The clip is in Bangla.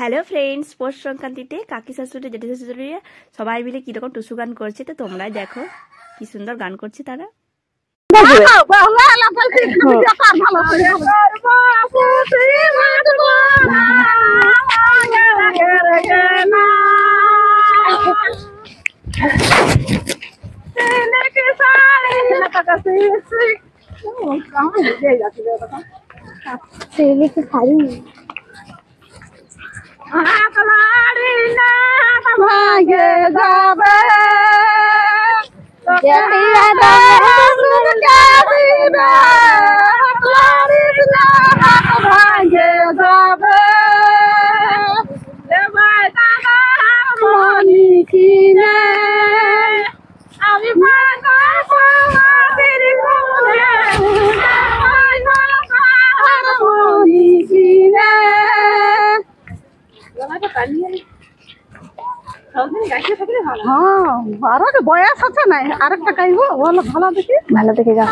হ্যালো ফ্রেন্ডস, পৌষ সংক্রান্তিতে কাকি শাশুড়ি জেঠি শাশুড়ি সবাই মিলে কিরকম টুসু গান করছে, তো তোমরাই দেখো কি সুন্দর গান করছে তারা। বয়স আছে না, আরেকটা গাইবো ভালো দেখে ভালো থেকে যাও।